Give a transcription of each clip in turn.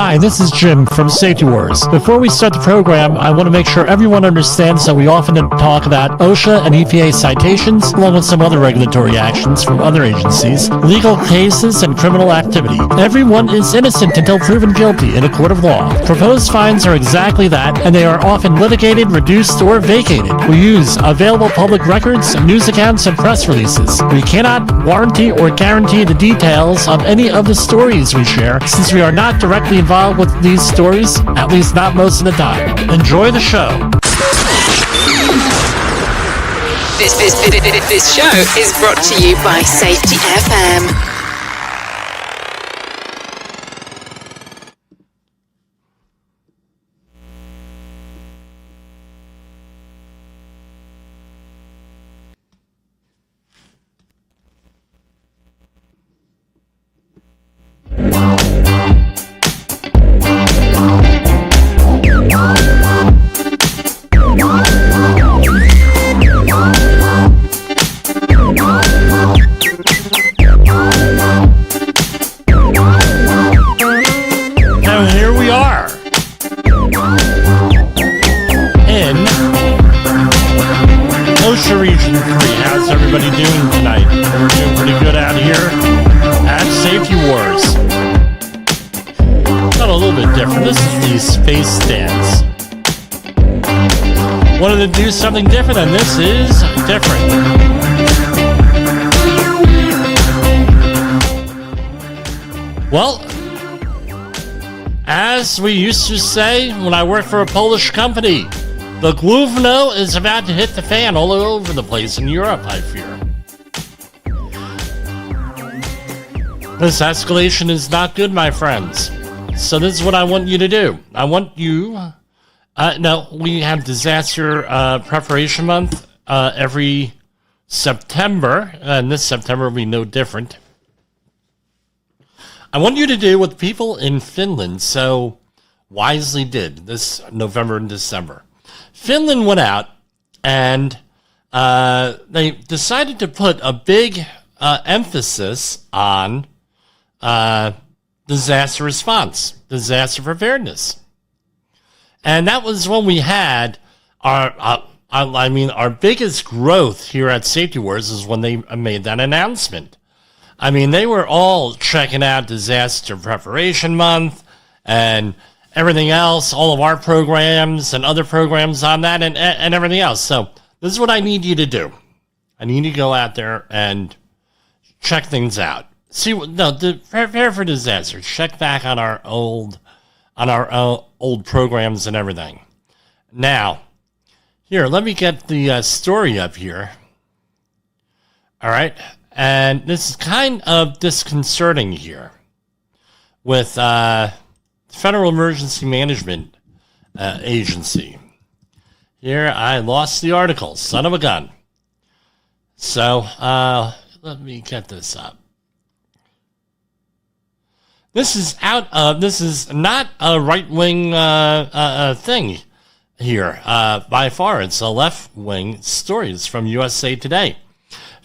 Hi, this is Jim from Safety Wars. Before we start the program, I want to make sure everyone understands that we often talk about OSHA and EPA citations, along with some other regulatory actions from other agencies, legal cases, and criminal activity. Everyone is innocent until proven guilty in a court of law. Proposed fines are exactly that, and they are often litigated, reduced, or vacated. We use available public records, news accounts, and press releases. We cannot warranty or guarantee the details of any of the stories we share, since we are not directly involved with these stories, at least not most of the time. Enjoy the show. This show is brought to you by Safety FM. Region 3. How's everybody doing tonight? We're doing pretty good out here at Safety Wars. Got a little bit different. This is the space stands. Wanted to do something different, and this is different. Well, as we used to say when I worked for a Polish company, the Gluvno is about to hit the fan all over the place in Europe, I fear. This escalation is not good, my friends. So this is what I want you to do. I want you... we have Disaster Preparation Month every September, and this September will be no different. I want you to do what people in Finland so wisely did this November and December. Finland went out and they decided to put a big emphasis on disaster response, disaster preparedness. And that was when we had our biggest growth here at Safety Wars is when they made that announcement. I mean, they were all checking out Disaster Preparation Month and everything else, all of our programs and other programs on that and everything else. So this is what I need you to do. I need you to go out there and check things out. Prepare for disaster. Check back on our old programs and everything. Now, here, let me get the story up here. All right. And this is kind of disconcerting here with Federal Emergency Management Agency. Here, I lost the article. Son of a gun. So, let me get this up. This is not a right-wing thing here. By far, it's a left-wing story. It's from USA Today.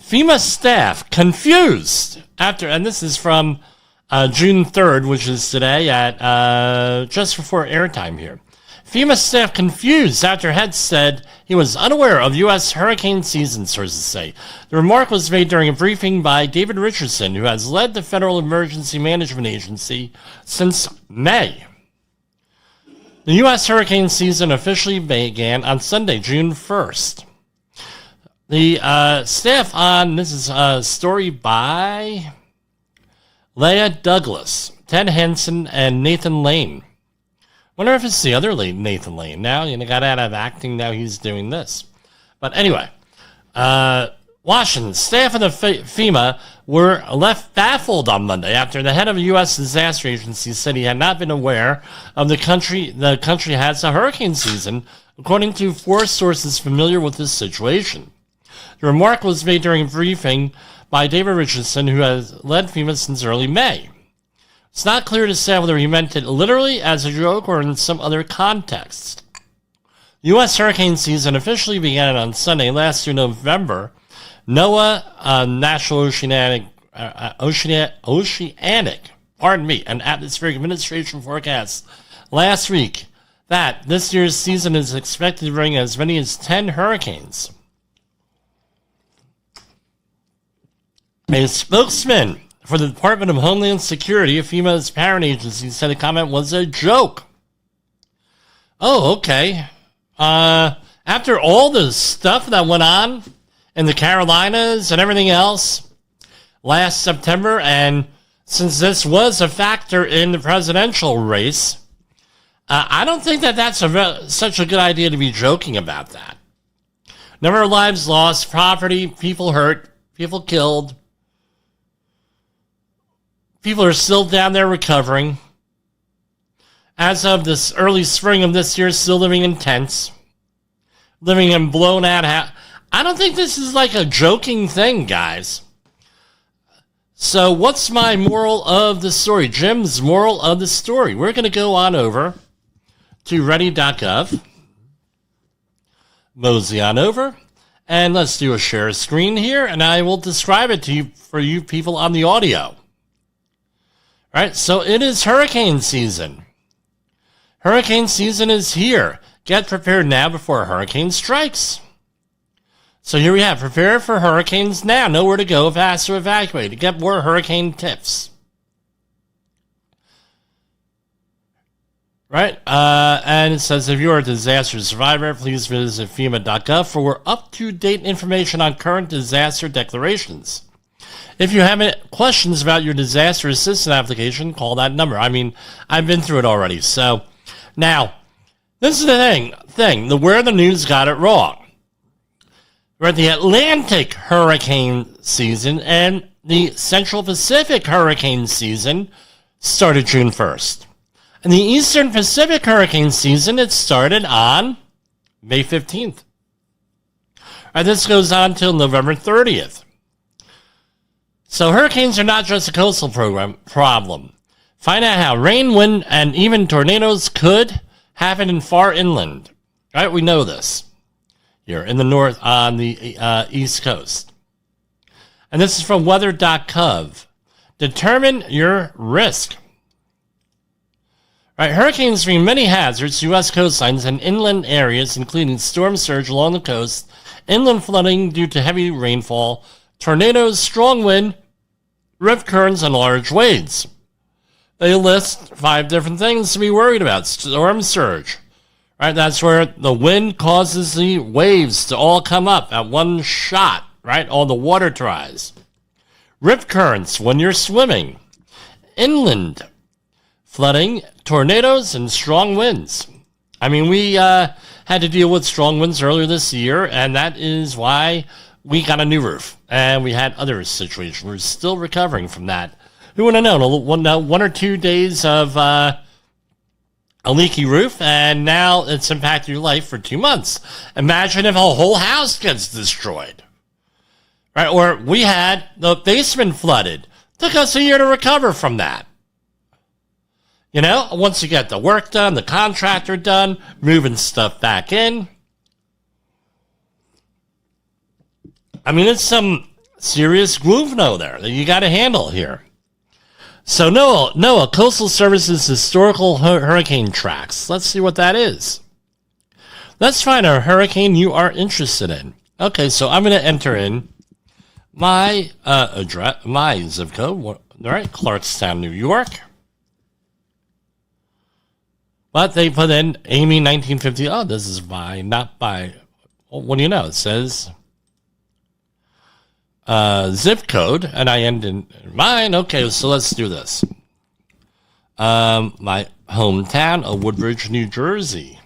FEMA staff confused after, and this is from June 3rd, which is today at just before airtime here. FEMA staff confused after Head said he was unaware of U.S. hurricane season, sources say. The remark was made during a briefing by David Richardson, who has led the Federal Emergency Management Agency since May. The U.S. hurricane season officially began on Sunday, June 1st. The staff on, this is a story by Leah Douglas, Ted Henson, and Nathan Lane. Wonder if it's the other Nathan Lane now. Got out of acting, now he's doing this. But anyway, Washington, staff of the FEMA were left baffled on Monday after the head of a U.S. disaster agency said he had not been aware of the country has a hurricane season, according to 4 sources familiar with this situation. The remark was made during a briefing by David Richardson, who has led FEMA since early May. It's not clear to say whether he meant it literally as a joke or in some other context. The U.S. hurricane season officially began on Sunday last through November. NOAA, National Oceanic an atmospheric administration forecast last week that this year's season is expected to bring as many as 10 hurricanes. A spokesman for the Department of Homeland Security, FEMA's parent agency, said the comment was a joke. Oh, okay. After all the stuff that went on in the Carolinas and everything else last September, and since this was a factor in the presidential race, I don't think that that's such a good idea to be joking about that. Number of lives lost, property, people hurt, people killed. People are still down there recovering. As of this early spring of this year, still living in tents, living in blown out houses. I don't think this is like a joking thing, guys. So what's my moral of the story? Jim's moral of the story. We're going to go on over to ready.gov. Mosey on over. And let's do a share screen here, and I will describe it to you for you people on the audio. All right, so it is hurricane season. Hurricane season is here. Get prepared now before a hurricane strikes. So here we have, prepare for hurricanes now. Know where to go if asked to evacuate. To get more hurricane tips. Right, and it says, if you're a disaster survivor, please visit FEMA.gov for up-to-date information on current disaster declarations. If you have any questions about your disaster assistance application, call that number. I mean, I've been through it already. So, now, this is the thing, where the news got it wrong. We're at the Atlantic hurricane season, and the Central Pacific hurricane season started June 1st. And the Eastern Pacific hurricane season, it started on May 15th. And this goes on till November 30th. So hurricanes are not just a coastal problem. Find out how rain, wind, and even tornadoes could happen in far inland. Right, we know this. Here in the north, on the East Coast. And this is from weather.gov. Determine your risk. Right, hurricanes bring many hazards to U.S. coastlines and inland areas, including storm surge along the coast, inland flooding due to heavy rainfall, tornadoes, strong wind, rip currents, and large waves. They list 5 different things to be worried about. Storm surge. Right, that's where the wind causes the waves to all come up at one shot. Right, all the water tries. Rip currents when you're swimming. Inland flooding, tornadoes, and strong winds. I mean, we had to deal with strong winds earlier this year, and that is why we got a new roof. And we had other situations. We're still recovering from that. Who would have known? One or 2 days of a leaky roof, and now it's impacted your life for 2 months. Imagine if a whole house gets destroyed. Right? Or we had the basement flooded. Took us a year to recover from that. You know, once you get the work done, the contractor done, moving stuff back in. I mean, it's some serious groove there that you got to handle here. So NOAA, Coastal Services Historical Hurricane Tracks. Let's see what that is. Let's find a hurricane you are interested in. Okay, so I'm going to enter in my address, my zip code. All right, Clarkstown, New York. But they put in Amy 1950. Oh, this is by, not by. Well, what do you know? It says zip code, and I end in mine. Okay, so let's do this. My hometown of Woodbridge, New Jersey.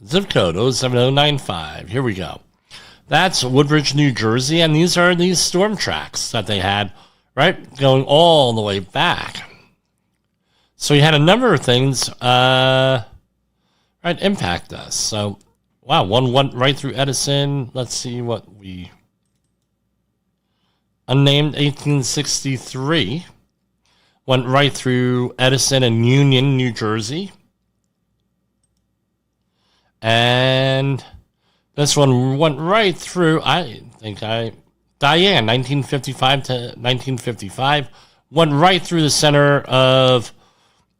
Zip code 07095. Here we go. That's Woodbridge, New Jersey, and these are these storm tracks that they had, right, going all the way back. So you had a number of things, right, impact us. So, wow, one went right through Edison. Let's see what we... Unnamed 1863 went right through Edison and Union, New Jersey. And This one went right through, Diane, 1955 to 1955, went right through the center of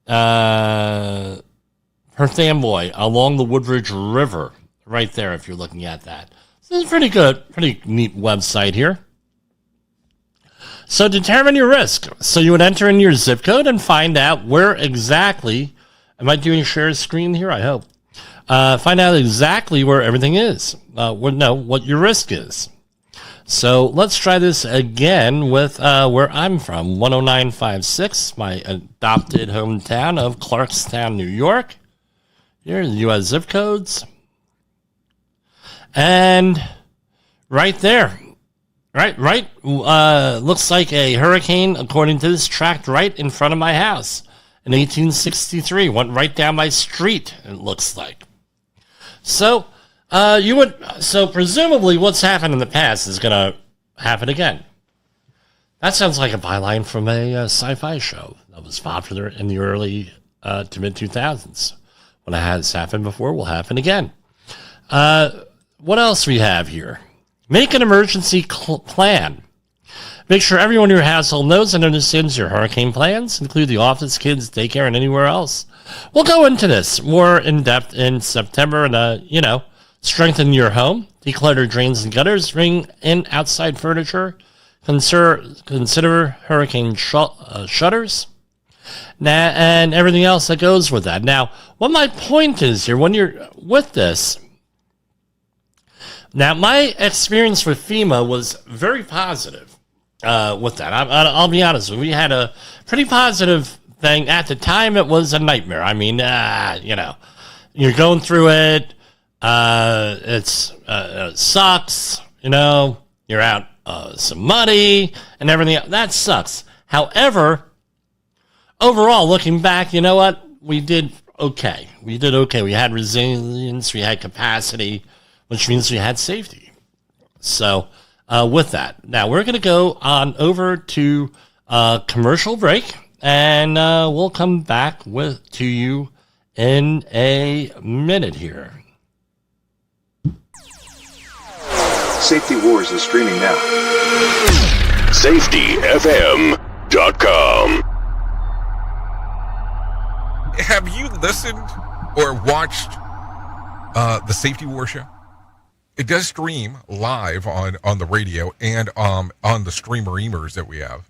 Perth Amboy along the Woodbridge River, right there, if you're looking at that. So it's pretty good, pretty neat website here. So determine your risk. So you would enter in your zip code and find out where exactly, am I doing share screen here? I hope. Find out exactly where everything is. What your risk is. So let's try this again with where I'm from, 10956, my adopted hometown of Clarkstown, New York. Here are the U.S. zip codes. And right there, right, looks like a hurricane, according to this, tracked right in front of my house in 1863. Went right down my street, it looks like. So, presumably what's happened in the past is going to happen again. That sounds like a byline from a sci-fi show that was popular in the early to mid-2000s. What has happened before will happen again. What else we have here? Make an emergency plan. Make sure everyone in your household knows and understands your hurricane plans, include the office, kids, daycare, and anywhere else. We'll go into this more in depth in September and, strengthen your home, declutter drains and gutters, ring in outside furniture, consider hurricane shutters, and everything else that goes with that. Now, what my point is here, when you're with this, now my experience with FEMA was very positive with that. I'll be honest, we had a pretty positive thing. At the time, it was a nightmare. I mean, you're going through it. It sucks, you're out some money and everything. That sucks. However, overall, looking back, you know what? We did okay. We had resilience. We had capacity, which means we had safety. So with that, now we're going to go on over to commercial break, and we'll come back to you in a minute here. Safety Wars is streaming now. SafetyFM.com. Have you listened or watched the Safety War show? It does stream live on the radio and on the streamer-emers that we have.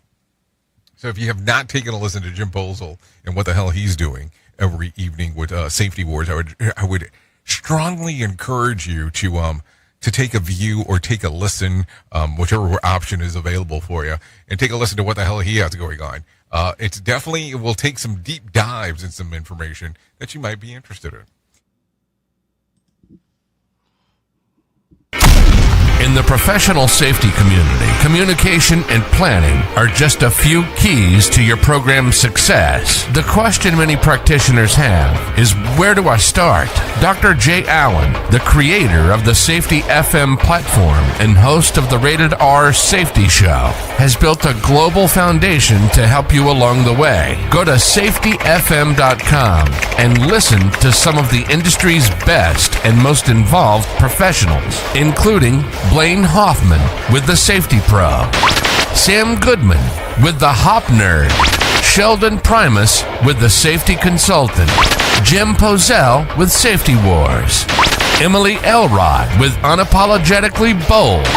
So if you have not taken a listen to Jim Bolzel and what the hell he's doing every evening with Safety Wars, I would strongly encourage you to take a view or take a listen, whichever option is available for you, and take a listen to what the hell he has going on. It will take some deep dives in some information that you might be interested in. In the professional safety community, communication and planning are just a few keys to your program's success. The question many practitioners have is, where do I start? Dr. Jay Allen, the creator of the Safety FM platform and host of the Rated R Safety Show, has built a global foundation to help you along the way. Go to safetyfm.com and listen to some of the industry's best and most involved professionals, including Blaine Hoffman with the Safety Pro, Sam Goodman with the Hop Nerd, Sheldon Primus with the Safety Consultant, Jim Pozell with Safety Wars, Emily Elrod with Unapologetically Bold,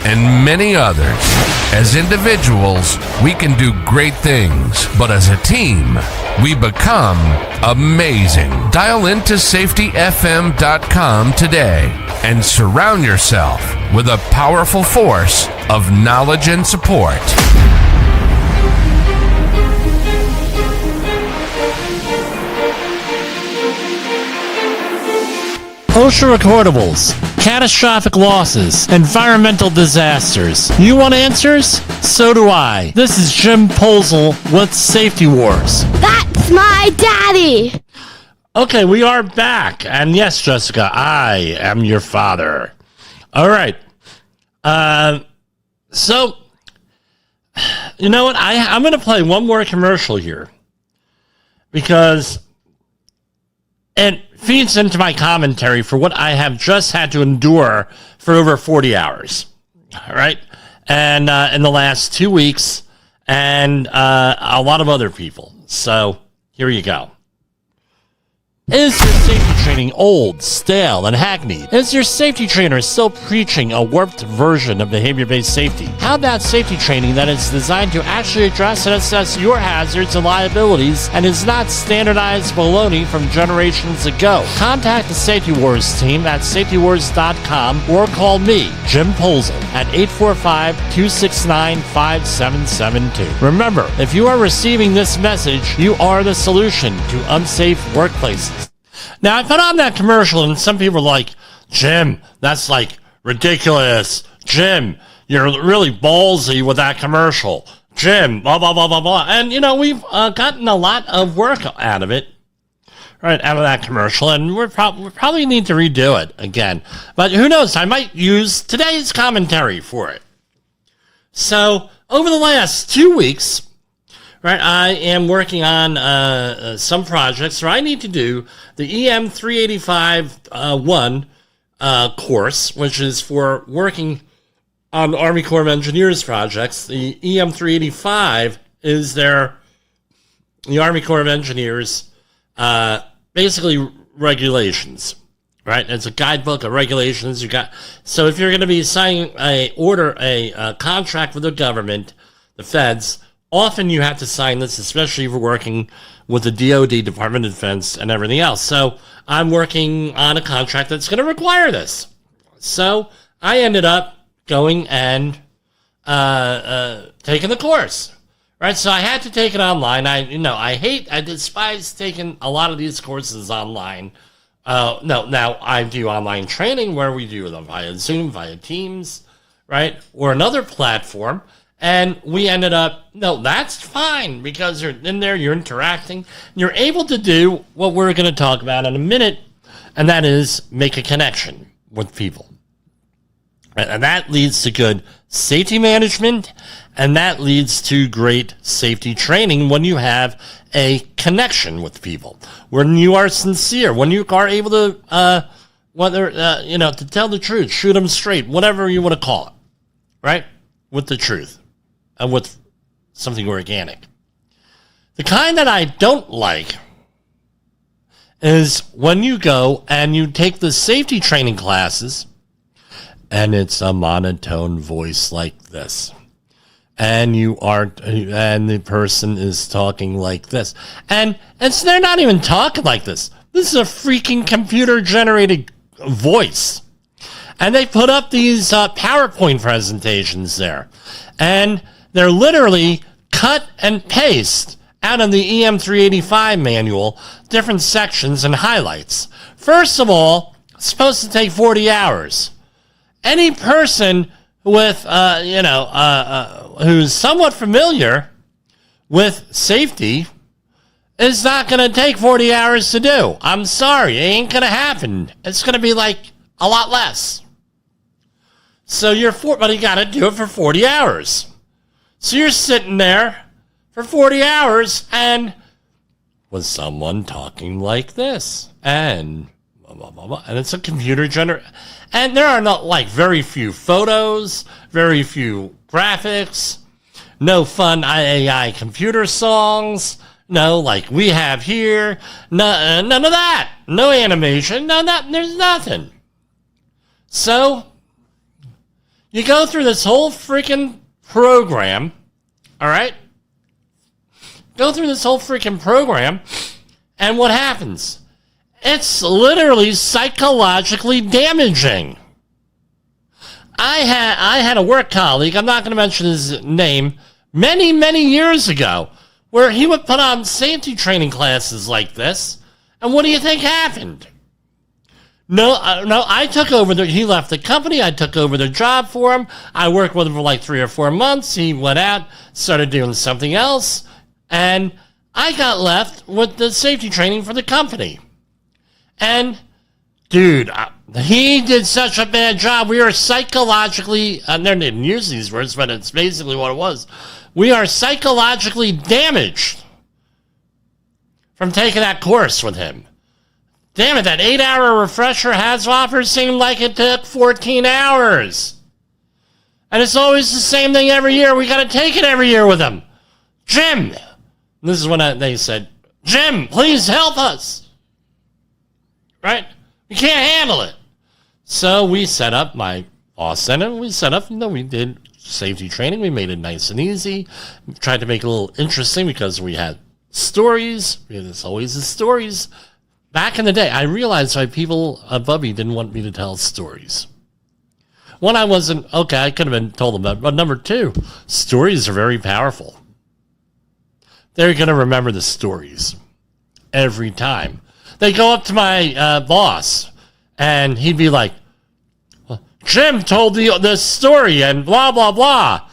and many others. As individuals, we can do great things, but as a team, we become amazing. Dial into safetyfm.com today and surround yourself with a powerful force of knowledge and support. OSHA recordables, catastrophic losses, environmental disasters. You want answers? So do I. This is Jim Posel with Safety Wars. That's my daddy! Okay, we are back. And yes, Jessica, I am your father. All right. So, you know what? I'm going to play one more commercial here. Because, and feeds into my commentary for what I have just had to endure for over 40 hours. All right. And in the last 2 weeks, and a lot of other people. So here you go. Is your safety training old, stale, and hackneyed? Is your safety trainer still preaching a warped version of behavior-based safety? How about safety training that is designed to actually address and assess your hazards and liabilities and is not standardized baloney from generations ago? Contact the Safety Wars team at safetywars.com or call me, Jim Polzel, at 845-269-5772. Remember, if you are receiving this message, you are the solution to unsafe workplaces. Now, I put on that commercial, and some people are like, Jim, that's like ridiculous. Jim, you're really ballsy with that commercial. Jim, blah, blah, blah, blah, blah. And, you know, we've gotten a lot of work out of it, right, out of that commercial, and we probably need to redo it again. But who knows? I might use today's commentary for it. So, over the last 2 weeks, right, I am working on some projects where I need to do the EM 385-1 course, which is for working on the Army Corps of Engineers projects. The EM 385 is the Army Corps of Engineers, basically regulations, right? It's a guidebook of regulations. So if you're going to be signing a contract with the government, the feds, often you have to sign this, especially if you're working with the DoD, Department of Defense, and everything else. So I'm working on a contract that's going to require this. So I ended up going and taking the course, right? So I had to take it online. I despise taking a lot of these courses online. Now I do online training where we do them via Zoom, via Teams, right? Or another platform. And we ended up, no, that's fine because you're in there, you're interacting, you're able to do what we're going to talk about in a minute, and that is make a connection with people. And that leads to good safety management, and that leads to great safety training when you have a connection with people, when you are sincere, when you are able to, to tell the truth, shoot them straight, whatever you want to call it, right? With the truth. And with something organic. The kind that I don't like is when you go and you take the safety training classes and it's a monotone voice like this. And the person is talking like this. And they're not even talking like this. This is a freaking computer generated voice. And they put up these PowerPoint presentations there. And they're literally cut and paste out of the EM385 manual, different sections and highlights. First of all, it's supposed to take 40 hours. Any person with, who's somewhat familiar with safety is not going to take 40 hours to do. I'm sorry, it ain't going to happen. It's going to be like a lot less. So but you got to do it for 40 hours. So you're sitting there for 40 hours and was someone talking like this? And blah, blah, blah, blah. And it's a computer generated. And there are not very few photos, very few graphics, no fun IAI computer songs, no like we have here, none of that. No animation, there's nothing. So you go through this whole freaking program, all right? Go through this whole freaking program, and what happens? It's literally psychologically damaging. I had a work colleague, I'm not going to mention his name, many, many years ago, where he would put on safety training classes like this, and what do you think happened? No, I took over he left the company. I took over the job for him. I worked with him for like 3 or 4 months. He went out, started doing something else, and I got left with the safety training for the company. And, dude, he did such a bad job. We are psychologically, they didn't use these words, but it's basically what it was. We are psychologically damaged from taking that course with him. Damn it, that 8-hour refresher has offer seemed like it took 14 hours. And it's always the same thing every year. We got to take it every year with them. Jim, this is when they said, Jim, please help us. Right? We can't handle it. So we set up, my boss said it, we set up, we did safety training. We made it nice and easy. We tried to make it a little interesting because we had stories. There's always the stories. Back in the day, I realized why people above me didn't want me to tell stories. One, I wasn't, okay, I could have been told them that. But number two, stories are very powerful. They're going to remember the stories every time. They go up to my boss, and he'd be like, Jim told the story, and blah, blah, blah.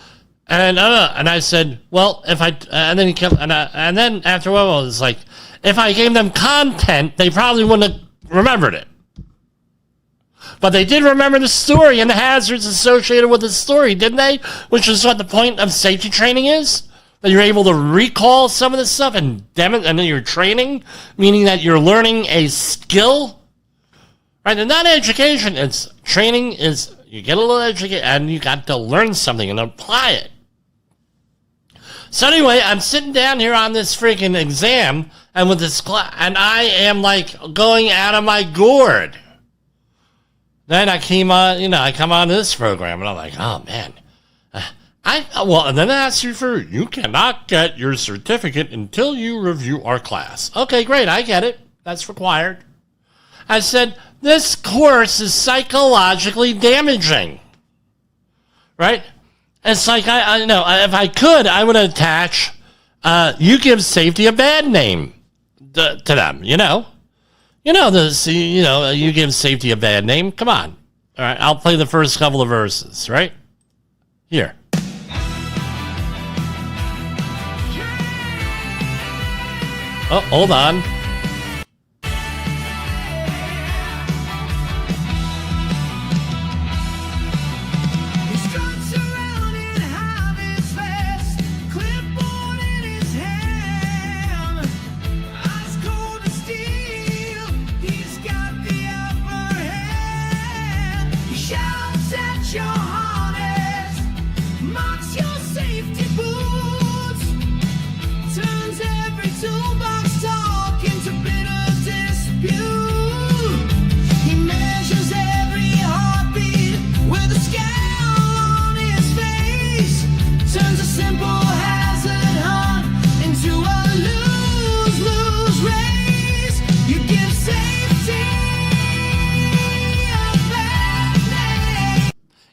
And I said, well, if I, and then he kept, and then after a while, it was like, if I gave them content, they probably wouldn't have remembered it. But they did remember the story and the hazards associated with the story, didn't they? Which is what the point of safety training is. That you're able to recall some of the stuff and then you're training, meaning that you're learning a skill. Right? And not education, it's training is you get a little educated and you got to learn something and apply it. So anyway, I'm sitting down here on this freaking exam and with this class, and I am like going out of my gourd. Then I came on, I come on this program and I'm like, oh man. And then I asked you cannot get your certificate until you review our class. Okay, great, I get it. That's required. I said, this course is psychologically damaging. Right? It's like, I know, if I could, I would attach, you give safety a bad name to them, you give safety a bad name. Come on. All right, I'll play the first couple of verses, right? Here. Oh, hold on.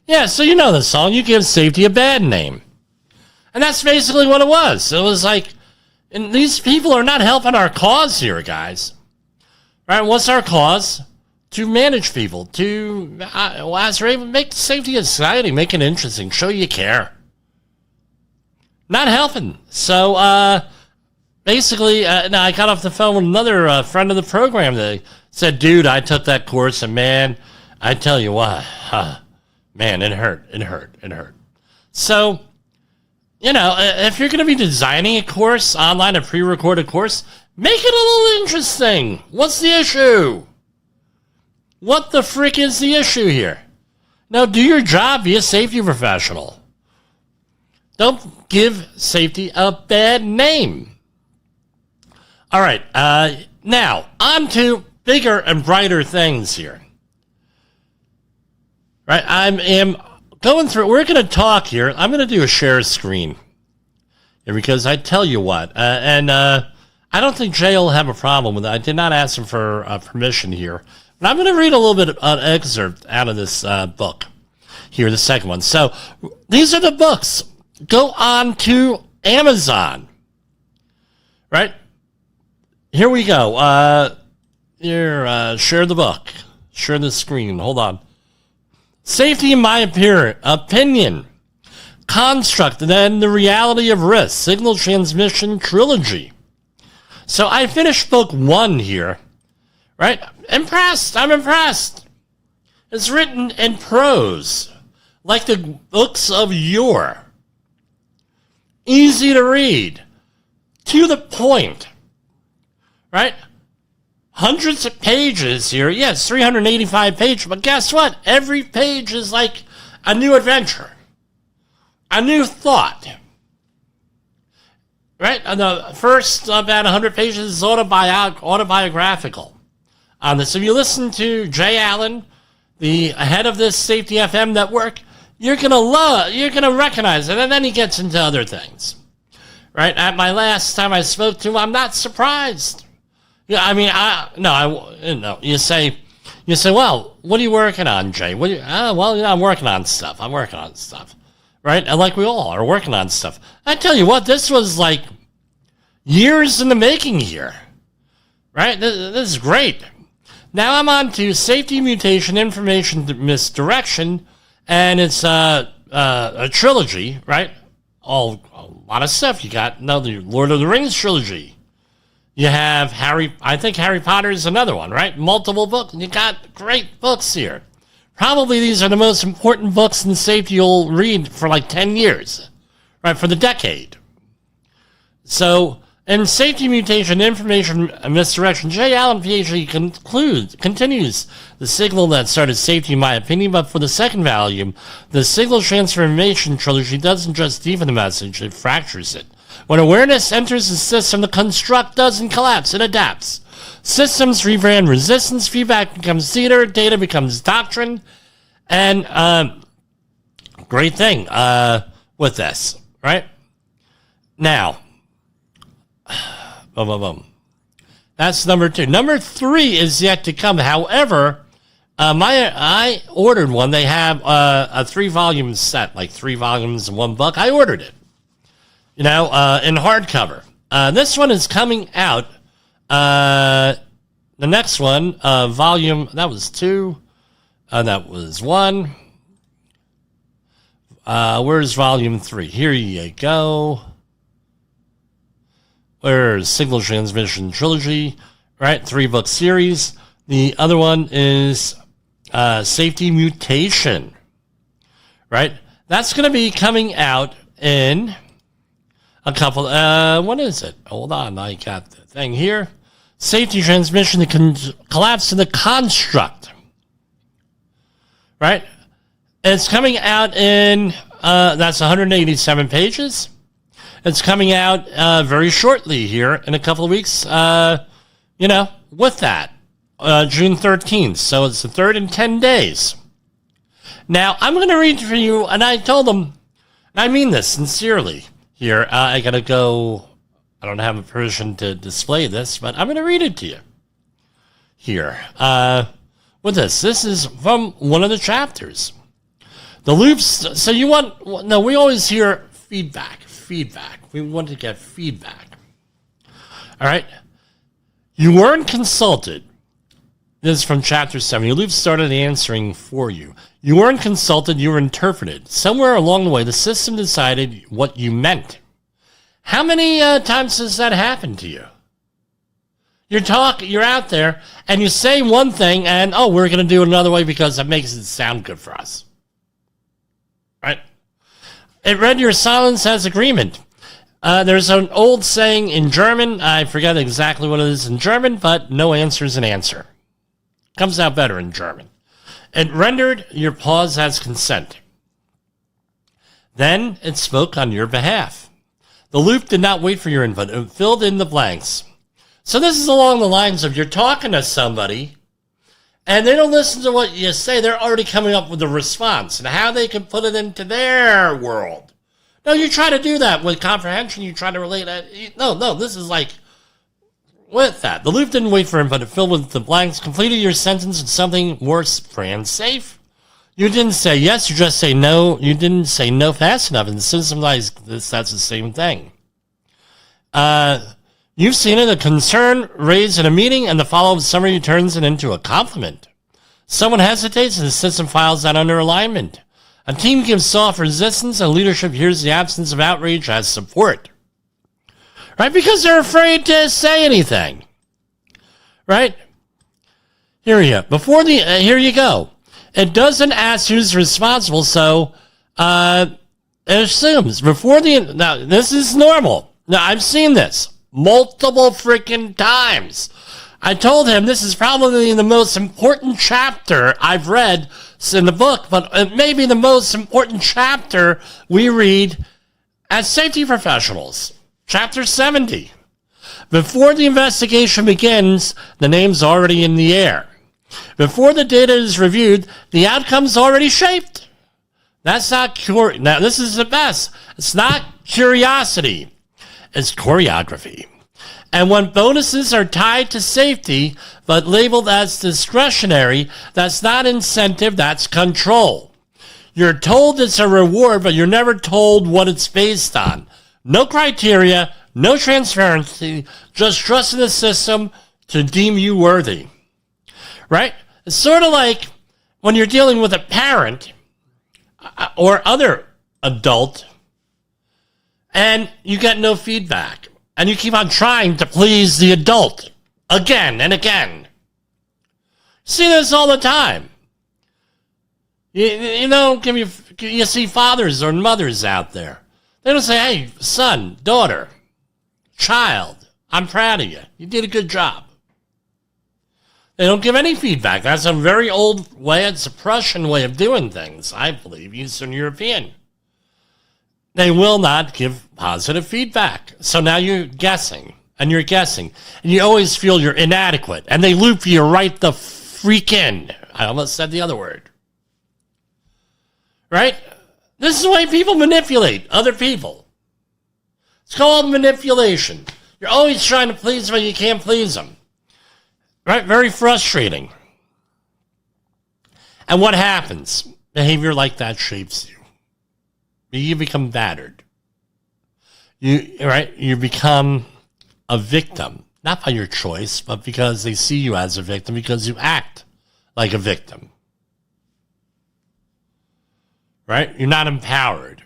Yeah, so you know the song, you give safety a bad name. And that's basically what it was. It was like, and these people are not helping our cause here, guys. Right? What's our cause? To manage people, to make safety exciting, make it interesting, show you care. Not helping. So, basically, now I got off the phone with another friend of the program that said, dude, I took that course, and man, I tell you what, man, it hurt. So, if you're going to be designing a course online, a pre-recorded course, make it a little interesting. What's the issue? What the frick is the issue here? Now, do your job, be a safety professional. Don't give safety a bad name. All right, now, on to bigger and brighter things here. Right, I am going through, we're going to talk here. I'm going to do a share screen. Because I tell you what, I don't think Jay will have a problem with it. I did not ask him for permission here. But I'm going to read a little bit of an excerpt out of this book. Here, the second one. So, these are the books. Go on to Amazon. Right? Here we go. Share the book. Share the screen. Hold on. Safety in my opinion. Construct and then the reality of risk. Signal transmission trilogy. So I finished book 1 here. Right? I'm impressed. It's written in prose. Like the books of yore. Easy to read. To the point. Right? hundreds of pages here. Yes, 385 pages, but guess what? Every page is like a new adventure, a new thought. Right? And the first about 100 pages is autobiographical on this. If you listen to Jay Allen, the head of this Safety FM network, you're gonna recognize it, and then he gets into other things. Right? At my last time I spoke to him, I'm not surprised. Yeah, I mean, you say, well, what are you working on, Jay? I'm working on stuff. Right? And like we all are working on stuff. I tell you what, this was like years in the making here. Right? This is great. Now I'm on to safety, mutation, information misdirection, and it's a trilogy, right? A lot of stuff. You got the Lord of the Rings trilogy. You have Harry Potter is another one, right? Multiple books. You got great books here. Probably these are the most important books in safety you'll read for like 10 years, right? For the decade. So, in safety, mutation, information misdirection, Jay Allen, PhD, continues the signal that started safety, in my opinion, but for the second volume, the signal transformation trilogy doesn't just deepen the message, it fractures it. When awareness enters the system, the construct doesn't collapse, it adapts. Systems rebrand resistance, feedback becomes theater, data becomes doctrine, and great thing with this, right? Now, that's number 2. Number 3 is yet to come. However, I ordered one. They have a 3-volume set, like 3 volumes in one book. I ordered it. In hardcover. This one is coming out. The next one, volume, that was 2. That was 1. Where's volume 3? Here you go. Where's Signal Transmission Trilogy, right? 3-book series. The other one is Safety Mutation, right? That's going to be coming out in a couple, what is it? Hold on, I got the thing here. Safety Transmission, the Collapse of the Construct, right? It's coming out in, that's 187 pages. It's coming out very shortly here in a couple of weeks, with that, June 13th. So it's the 3rd in 10 days. Now, I'm going to read for you, and I told them, and I mean this sincerely here. I got to go, I don't have a permission to display this, but I'm going to read it to you here. With this. This is from one of the chapters. The loops, so we always hear feedback. We want to get feedback. All right. You weren't consulted. This is from chapter 7. Your loop started answering for you. You weren't consulted. You were interpreted. Somewhere along the way, the system decided what you meant. How many times has that happened to you? You're out there, and you say one thing, and, we're going to do it another way because that makes it sound good for us. Right? It read your silence as agreement. There's an old saying in German. I forget exactly what it is in German, but no answer is an answer. Comes out better in German. It rendered your pause as consent. Then it spoke on your behalf. The loop did not wait for your input. It filled in the blanks. So this is along the lines of you're talking to somebody, and they don't listen to what you say. They're already coming up with a response and how they can put it into their world. No, you try to do that with comprehension. You try to relate that. No, this is like with that. The loop didn't wait for input. It filled with the blanks, completed your sentence with something more brand safe. You didn't say yes, you just say no. You didn't say no fast enough. And the system like this, that's the same thing. You've seen it, a concern raised in a meeting, and the follow-up summary turns it into a compliment. Someone hesitates, and the system files that under alignment. A team gives soft resistance, and leadership hears the absence of outrage as support. Right? Because they're afraid to say anything. Right? Here you go. It doesn't ask who's responsible, so it assumes now, this is normal. Now, I've seen this multiple freaking times. I told him this is probably the most important chapter I've read in the book, but it may be the most important chapter we read as safety professionals. Chapter 70. Before the investigation begins, the name's already in the air. Before the data is reviewed, the outcome's already shaped. That's not now this is the best. It's not curiosity. It's choreography. And when bonuses are tied to safety, but labeled as discretionary, that's not incentive, that's control. You're told it's a reward, but you're never told what it's based on. No criteria, no transparency, just trust in the system to deem you worthy. Right? It's sort of like when you're dealing with a parent or other adult and you get no feedback. And you keep on trying to please the adult again and again. See this all the time. You see fathers or mothers out there. They don't say, hey, son, daughter, child, I'm proud of you. You did a good job. They don't give any feedback. That's a very old way, it's a Prussian way of doing things, I believe, Eastern European. They will not give positive feedback. So now you're guessing, and you're guessing, and you always feel you're inadequate, and they loop you right the freak in. I almost said the other word. Right? This is the way people manipulate other people. It's called manipulation. You're always trying to please them, but you can't please them. Right? Very frustrating. And what happens? Behavior like that shapes you. You become battered. You become a victim, not by your choice, but because they see you as a victim, because you act like a victim. Right? You're not empowered.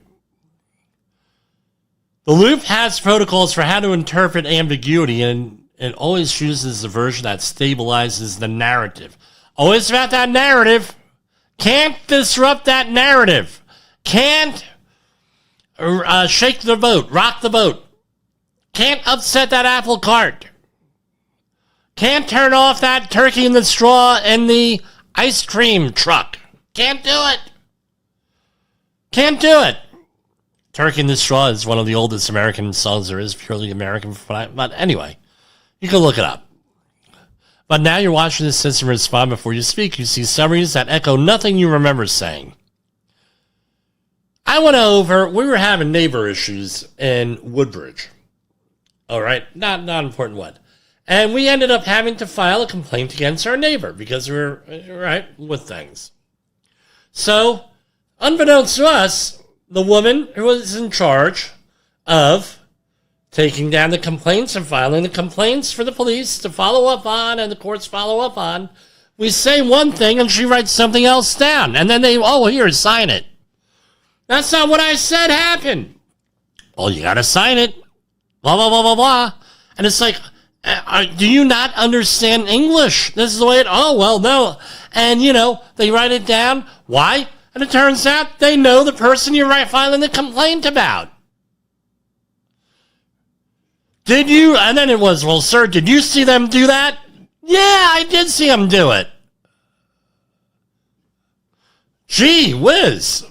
The loop has protocols for how to interpret ambiguity, and it always chooses the version that stabilizes the narrative. Always about that narrative. Can't disrupt that narrative. Can't shake the boat, rock the boat. Can't upset that apple cart. Can't turn off that turkey in the straw in the ice cream truck. Can't do it. Can't do it. Turkey in the Straw is one of the oldest American songs there is, purely American. But anyway, you can look it up. But now you're watching the system respond before you speak. You see summaries that echo nothing you remember saying. I went over, we were having neighbor issues in Woodbridge. All right, not important one. And we ended up having to file a complaint against our neighbor because we were, right, with things. So, unbeknownst to us, the woman who was in charge of taking down the complaints and filing the complaints for the police to follow up on and the courts follow up on, we say one thing and she writes something else down. And then they, here, sign it. That's not what I said happened. Well, you got to sign it. Blah, blah, blah, blah, blah. And it's like, do you not understand English? This is the way it, no. And, they write it down. Why? And it turns out they know the person you're filing the complaint about. Did you? And then it was, well, sir, did you see them do that? Yeah, I did see them do it. Gee whiz.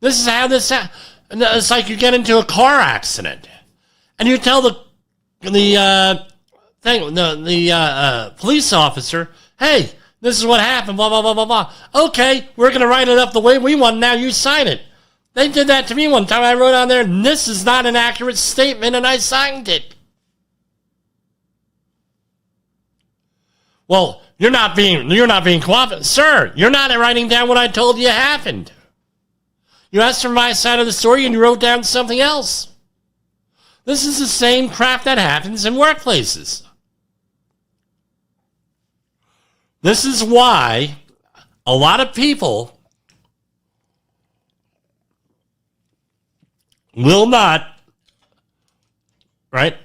This is how this happens. It's like you get into a car accident. And you tell the police officer, hey, this is what happened, blah, blah, blah, blah, blah. Okay, we're going to write it up the way we want. Now you sign it. They did that to me one time. I wrote on there, this is not an accurate statement, and I signed it. Well, you're not being cooperative. Sir, you're not writing down what I told you happened. You asked for my side of the story, and you wrote down something else. This is the same crap that happens in workplaces. This is why a lot of people will not, right?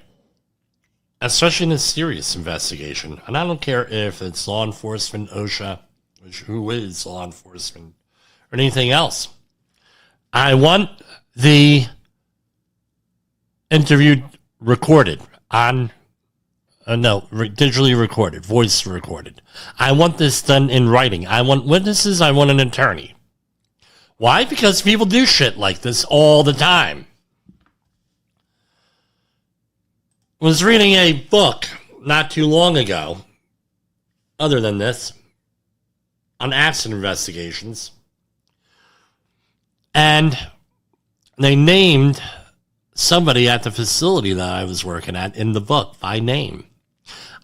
Especially in a serious investigation. And I don't care if it's law enforcement, OSHA, who is law enforcement, or anything else. I want the interview recorded on digitally recorded, voice recorded. I want this done in writing. I want witnesses. I want an attorney. Why? Because people do shit like this all the time. I was reading a book not too long ago, other than this, on accident investigations. And they named somebody at the facility that I was working at in the book by name.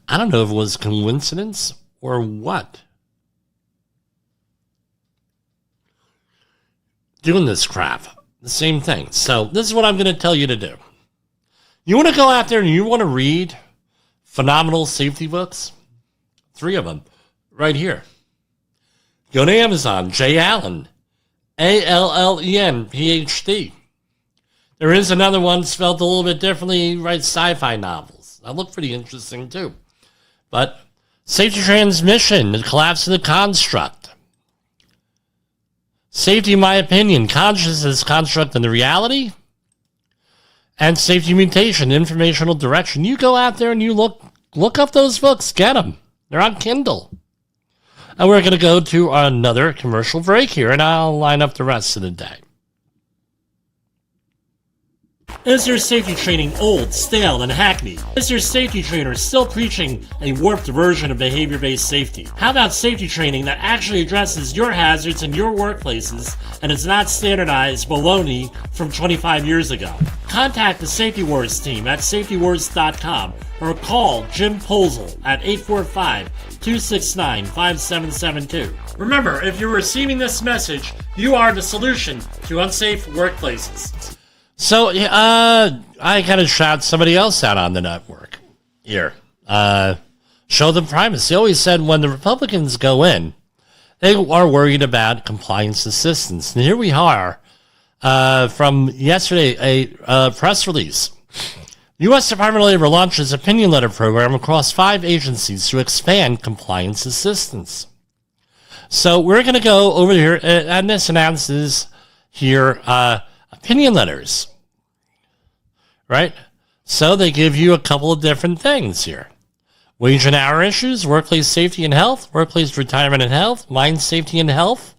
I don't know if it was coincidence or what. Doing this crap. The same thing. So this is what I'm going to tell you to do. You want to go out there and you want to read phenomenal safety books? 3 of them right here. Go to Amazon, J. Allen, Allen, PhD. There is another one spelled a little bit differently. He writes sci-fi novels. That look pretty interesting too. But Safety Transmission, The Collapse of the Construct. Safety, in my opinion, Consciousness, Construct, and the Reality. And Safety Mutation, Informational Direction. You go out there and you look up those books. Get them. They're on Kindle. And we're going to go to another commercial break here, and I'll line up the rest of the day. Is your safety training old, stale, and hackneyed? Is your safety trainer still preaching a warped version of behavior-based safety? How about safety training that actually addresses your hazards in your workplaces and is not standardized baloney from 25 years ago? Contact the Safety Wars team at safetywars.com or call Jim Posel at 845-269-5772. Remember, if you're receiving this message, you are the solution to unsafe workplaces. So, I kind of shout somebody else out on the network here. Show them primacy. They always said when the Republicans go in, they are worried about compliance assistance. And here we are from yesterday, a press release. U.S. Department of Labor launches opinion letter program across 5 agencies to expand compliance assistance. So we're going to go over here, and this announces here, opinion letters, right? So they give you a couple of different things here. Wage and hour issues, workplace safety and health, workplace retirement and health, mine safety and health.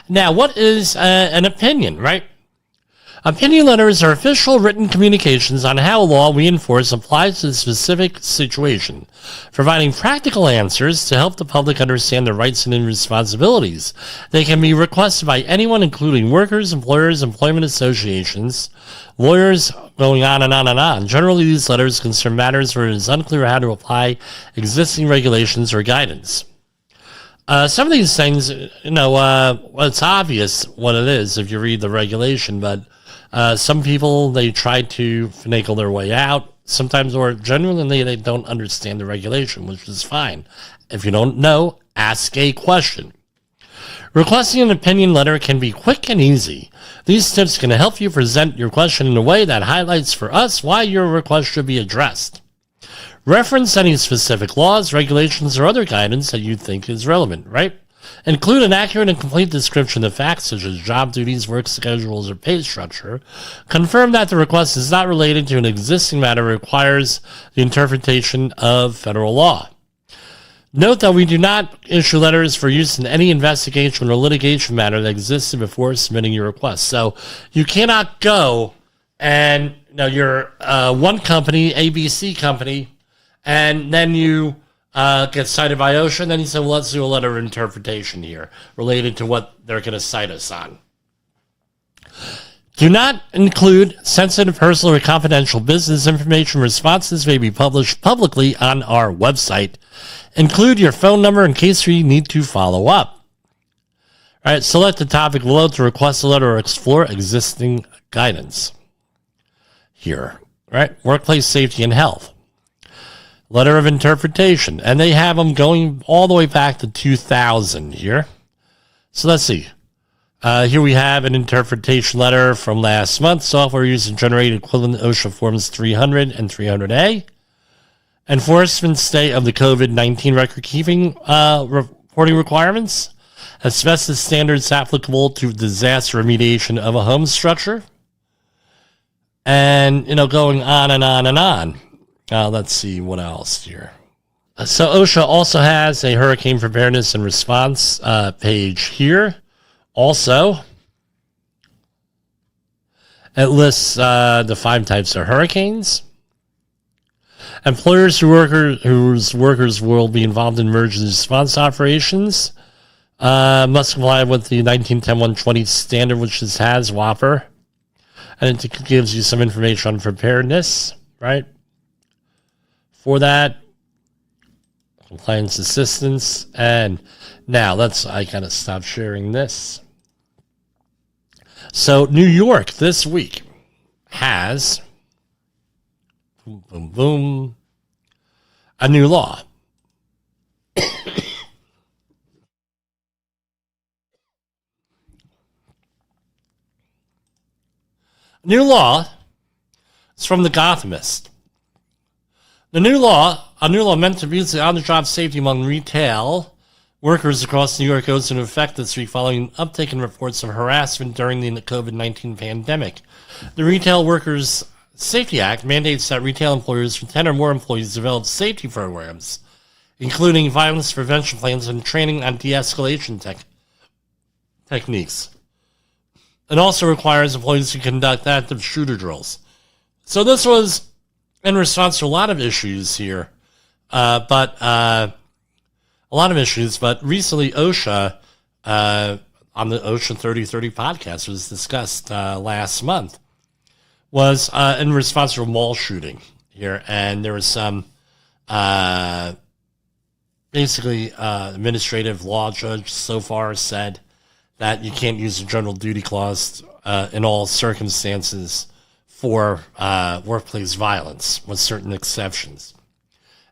Now, what is an opinion, right? Opinion letters are official written communications on how a law we enforce applies to a specific situation, providing practical answers to help the public understand their rights and responsibilities. They can be requested by anyone, including workers, employers, employment associations, lawyers, going on and on and on. Generally, these letters concern matters where it is unclear how to apply existing regulations or guidance. Some of these things, it's obvious what it is if you read the regulation, but some people, they try to finagle their way out. Sometimes, or genuinely, they don't understand the regulation, which is fine. If you don't know, ask a question. Requesting an opinion letter can be quick and easy. These tips can help you present your question in a way that highlights for us why your request should be addressed. Reference any specific laws, regulations, or other guidance that you think is relevant, right? Include an accurate and complete description of facts such as job duties, work schedules, or pay structure. Confirm that the request is not related to an existing matter or requires the interpretation of federal law. Note that we do not issue letters for use in any investigation or litigation matter that existed before submitting your request. So you cannot go and you're one company, ABC company, and then you get cited by OSHA, and then you say, well, let's do a letter of interpretation here related to what they're going to cite us on. Do not include sensitive, personal, or confidential business information. Responses may be published publicly on our website. Include your phone number in case you need to follow up. All right, select the topic below to request a letter or explore existing guidance. Here, right? Workplace safety and health. Letter of interpretation. And they have them going all the way back to 2000 here. So let's see. Here we have an interpretation letter from last month. Software used to generate equivalent OSHA Forms 300 and 300A. Enforcement state of the COVID-19 record-keeping reporting requirements. Asbestos standards applicable to disaster remediation of a home structure. And, going on and on and on. Let's see what else here. So OSHA also has a hurricane preparedness and response page here. Also, it lists the 5 types of hurricanes. Employers whose workers will be involved in emergency response operations must comply with the 1910-120 standard, which has WAPR. And it gives you some information on preparedness, right? For that, compliance assistance. And now I gotta stop sharing this. So New York this week has boom, boom, boom, a new law. New law is from The Gothamist. A new law meant to boost the on-the-job safety among retail workers across New York goes into effect this week following an uptick in reports of harassment during the COVID-19 pandemic. The Retail Workers Safety Act mandates that retail employers with 10 or more employees develop safety programs, including violence prevention plans and training on de-escalation techniques. It also requires employees to conduct active shooter drills. So this was in response to a lot of issues here, but recently OSHA, on the OSHA 3030 podcast was discussed last month, was in response to a mall shooting here, and there was some administrative law judge so far said that you can't use the general duty clause in all circumstances for workplace violence, with certain exceptions.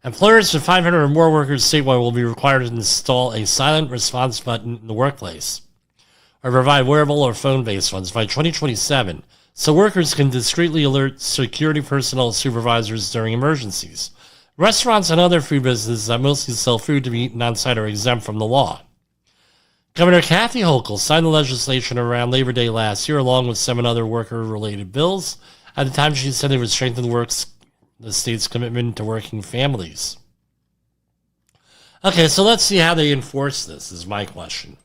Employers with 500 or more workers statewide will be required to install a silent response button in the workplace or provide wearable or phone-based ones by 2027, so workers can discreetly alert security personnel supervisors during emergencies. Restaurants and other food businesses that mostly sell food to be eaten on-site are exempt from the law. Governor Kathy Hochul signed the legislation around Labor Day last year, along with 7 other worker-related bills. At the time, she said they would strengthen the state's commitment to working families. Okay, so let's see how they enforce this, is my question.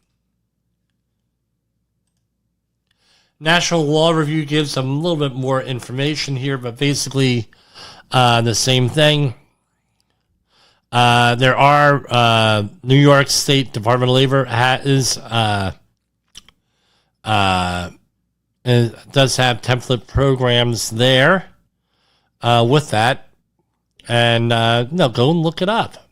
National Law Review gives some a little bit more information here, but basically the same thing. There are New York State Department of Labor does have template programs there with that, and go and look it up.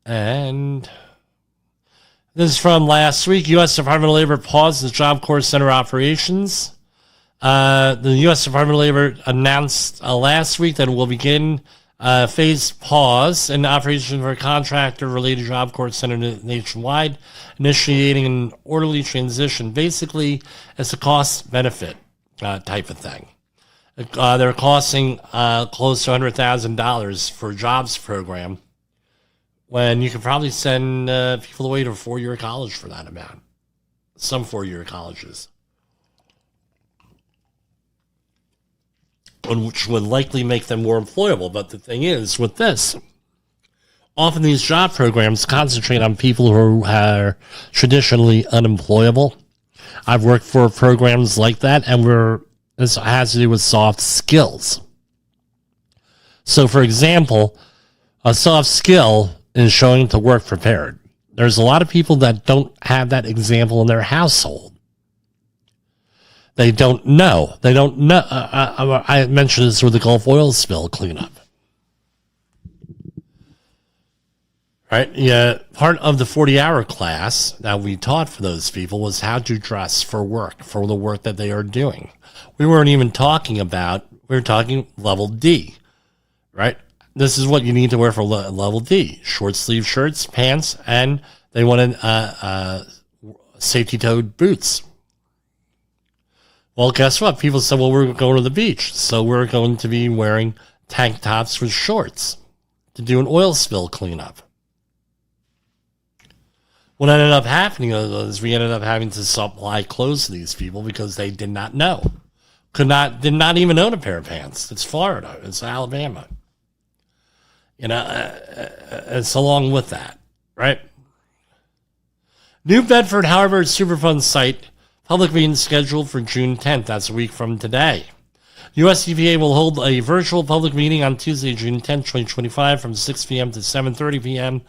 And this is from last week. U.S. Department of Labor paused the Job Corps Center operations. The U.S. Department of Labor announced last week that it will begin phased pause in operation for a contractor-related Job Corps Center nationwide, initiating an orderly transition. Basically, it's a cost-benefit type of thing. They're costing close to $100,000 for a jobs program, when you could probably send people away to a 4-year college for that amount. Some 4-year colleges. Which would likely make them more employable. But the thing is, with this, often these job programs concentrate on people who are traditionally unemployable. I've worked for programs like that, and this has to do with soft skills. So, for example, a soft skill is showing to work prepared. There's a lot of people that don't have that example in their household. They don't know. I mentioned this with the Gulf oil spill cleanup. Right? Yeah. Part of the 40-hour class that we taught for those people was how to dress for work, for the work that they are doing. We weren't even talking level D, right? This is what you need to wear for level D. Short sleeve shirts, pants, and they wanted safety-toed boots. Well, guess what? People said, well, we're going to the beach, so we're going to be wearing tank tops with shorts to do an oil spill cleanup. What ended up happening is we ended up having to supply clothes to these people because they did not know. did not even own a pair of pants. It's Florida. It's Alabama. It's along with that, right? New Bedford Harvard Superfund site public meeting scheduled for June 10th. That's a week from today. US EPA will hold a virtual public meeting on Tuesday, June 10th, 2025 from 6 p.m. to 7:30 p.m.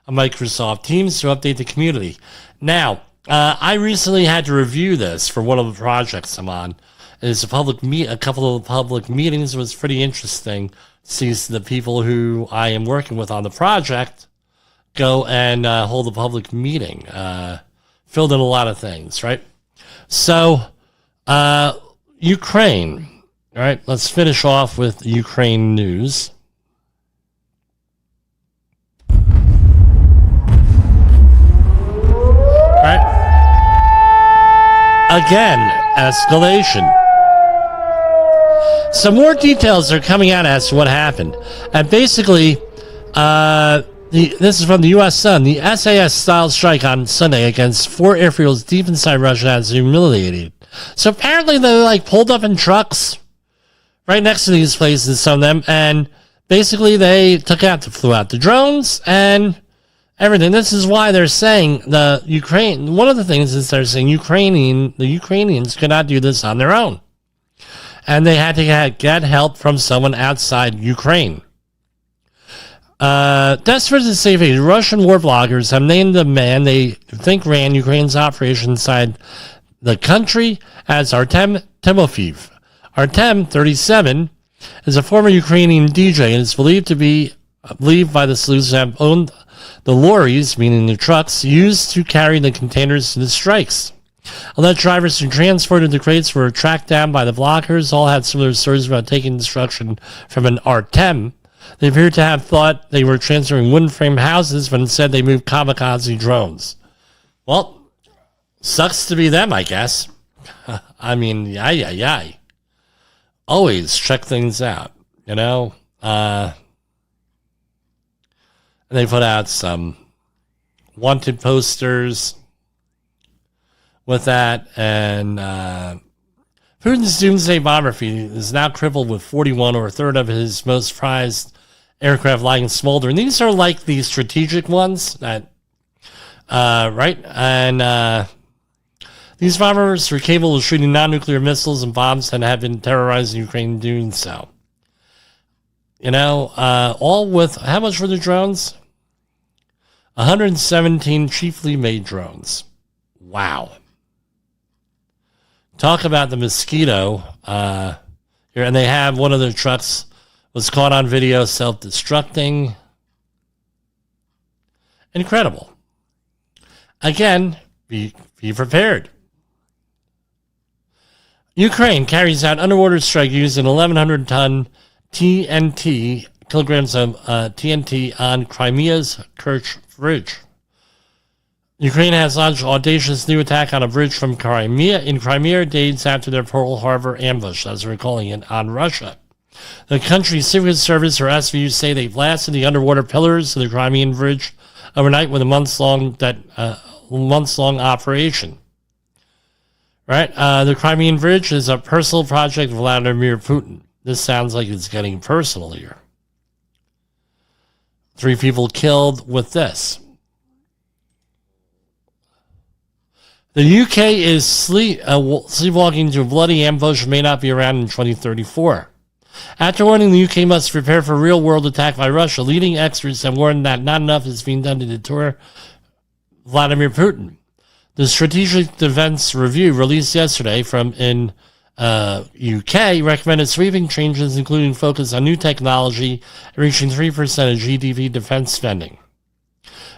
on Microsoft Teams to update the community. Now, I recently had to review this for one of the projects I'm on. It's a couple of public meetings. It was pretty interesting to see the people who I am working with on the project go and hold a public meeting. Filled in a lot of things, right? So, Ukraine. All right, let's finish off with Ukraine news. All right. Again, escalation. Some more details are coming out as to what happened. And basically, this is from the U.S. Sun. The SAS-style strike on Sunday against 4 airfields deep inside Russia has humiliated. So apparently they pulled up in trucks right next to these places, some of them, and basically they flew out the drones and everything. This is why they're saying one of the things is they're saying the Ukrainians could not do this on their own. And they had to get help from someone outside Ukraine. Desperate to save a Russian war bloggers have named the man they think ran Ukraine's operation inside the country as Artem Timofeev. Artem, 37, is a former Ukrainian DJ and is believed by the sleuths to have owned the lorries, meaning the trucks, used to carry the containers to the strikes. Alleged drivers who transported the crates were tracked down by the blockers. All had similar stories about taking instruction from an Artem. They appeared to have thought they were transferring wooden frame houses, but instead they moved kamikaze drones. Well, sucks to be them, I guess. I mean, yay. Always check things out, They put out some wanted posters with that, and Putin's doomsday bomber fleet is now crippled with 41, or a third of his most prized aircraft lying smolder. And these are like the strategic ones that, right? And these bombers were capable of shooting non-nuclear missiles and bombs and have been terrorizing Ukraine doing so. All with, how much were the drones? 117 cheaply made drones. Wow. Talk about the mosquito. Here, and they have one of their trucks was caught on video self-destructing. Incredible. Again, be prepared. Ukraine carries out underwater strike using 1,100-ton kilograms of TNT on Crimea's Kerch Bridge. Ukraine has launched audacious new attack on a bridge from Crimea days after their Pearl Harbor ambush, as we're calling it, on Russia. The country's Secret Service, or SVU, say they blasted the underwater pillars of the Crimean Bridge overnight with a months-long operation. Right? The Crimean Bridge is a personal project of Vladimir Putin. This sounds like it's getting personal here. 3 people killed with this. The UK is sleepwalking to a bloody ambush may not be around in 2034. After warning the UK must prepare for a real-world attack by Russia, leading experts have warned that not enough is being done to deter Vladimir Putin. The Strategic Defense Review, released yesterday from in UK, recommended sweeping changes, including focus on new technology and reaching 3% of GDP defense spending.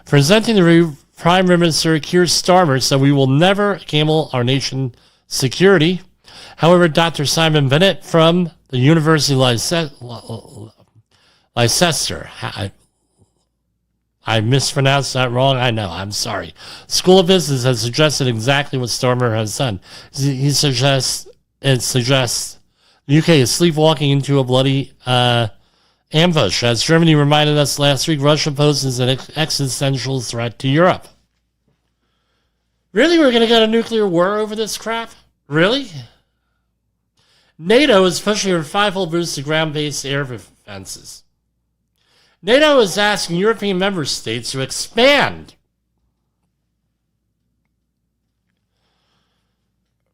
Presenting the review, Prime Minister Keir Starmer said we will never gamble our nation's security. However, Dr. Simon Bennett from the University of Leicester, I mispronounced that wrong. I know. I'm sorry. School of Business has suggested exactly what Starmer has done. He suggests the UK is sleepwalking into a bloody ambush. As Germany reminded us last week, Russia poses an existential threat to Europe. Really? We're going to get a nuclear war over this crap? Really? NATO is pushing for a five-fold boost to ground-based air defenses. NATO is asking European member states to expand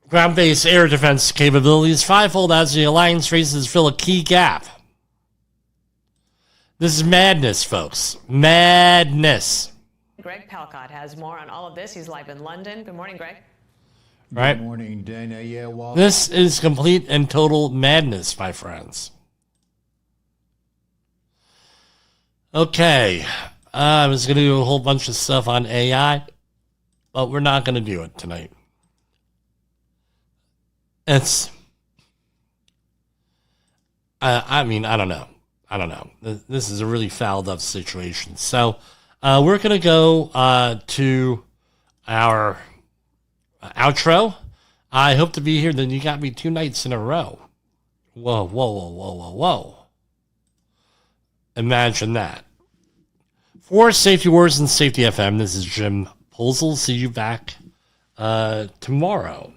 ground-based air defense capabilities fivefold as the alliance races to fill a key gap. This is madness, folks. Madness. Greg Palcott has more on all of this. He's live in London. Good morning, Greg. Right? Good morning, Dana. Yeah, well, This is complete and total madness, my friends. Okay. I was going to do a whole bunch of stuff on AI, but we're not going to do it tonight. It's... I don't know. This is a really fouled up situation. So we're going to go to our outro. I hope to be here. Then you got me 2 nights in a row. Whoa. Imagine that. For Safety Wars and Safety FM, this is Jim Polzel. See you back tomorrow.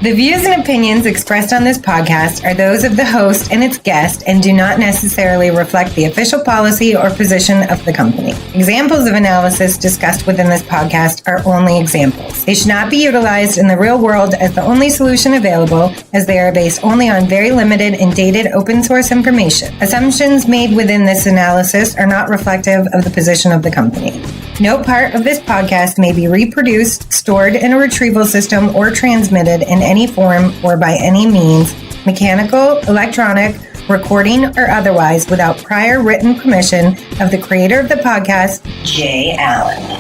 The views and opinions expressed on this podcast are those of the host and its guest and do not necessarily reflect the official policy or position of the company. Examples of analysis discussed within this podcast are only examples. They should not be utilized in the real world as the only solution available, as they are based only on very limited and dated open source information. Assumptions made within this analysis are not reflective of the position of the company. No part of this podcast may be reproduced, stored in a retrieval system, or transmitted in any form or by any means, mechanical, electronic, recording, or otherwise, without prior written permission of the creator of the podcast, Jay Allen.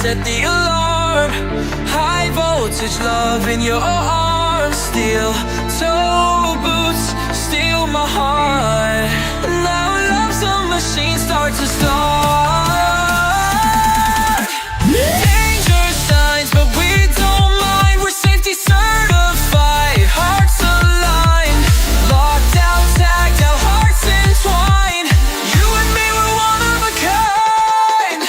set the alarm. High voltage love in your arms. Steel toe boots steal my heart. Now love's a machine start to start. Danger signs, but we don't mind. We're safety certified. Hearts aligned. Locked out, tagged out, hearts entwined. You and me were one of a kind.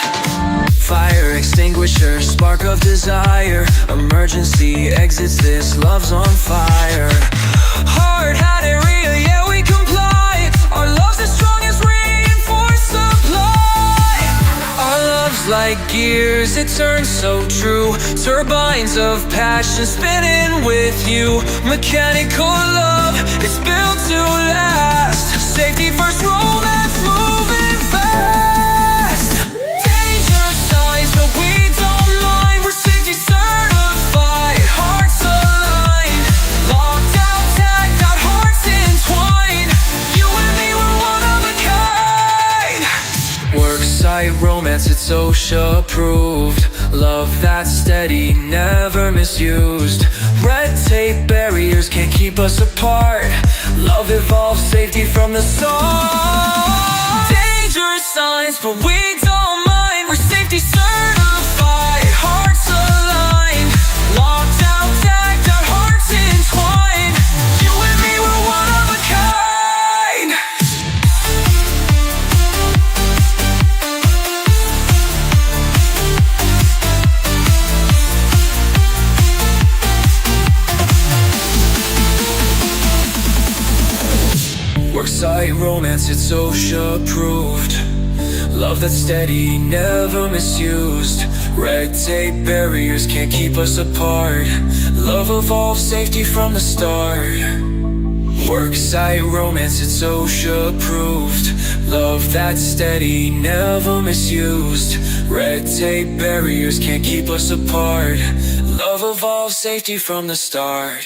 Fire extinguisher, spark of desire. Emergency exits, this love's on fire. Hard had it real, yeah we comply. Our love's as strong as reinforced supply. Our love's like gears, it turns so true. Turbines of passion spinning with you. Mechanical love, it's built to last. Safety first, romance moving fast. Danger signs, but we don't mind. We're safety certified. Hearts aligned. Locked out, tagged out, hearts entwined. You and me were one of a kind. Worksite romance, it's OSHA approved. Love that's steady, never misused. Red tape barriers can't keep us apart. Love evolves safety from the start. Danger signs, but we don't mind. We're safety certified. Hearts aligned. Locked out, tagged out, hearts entwined. You and me were one of a kind. Worksite romance, it's OSHA approved. Love that's steady, never misused. Red tape barriers can't keep us apart. Love evolved safety from the start. Worksite romance, it's OSHA approved. Love that's steady, never misused. Red tape barriers can't keep us apart. Love evolved safety from the start.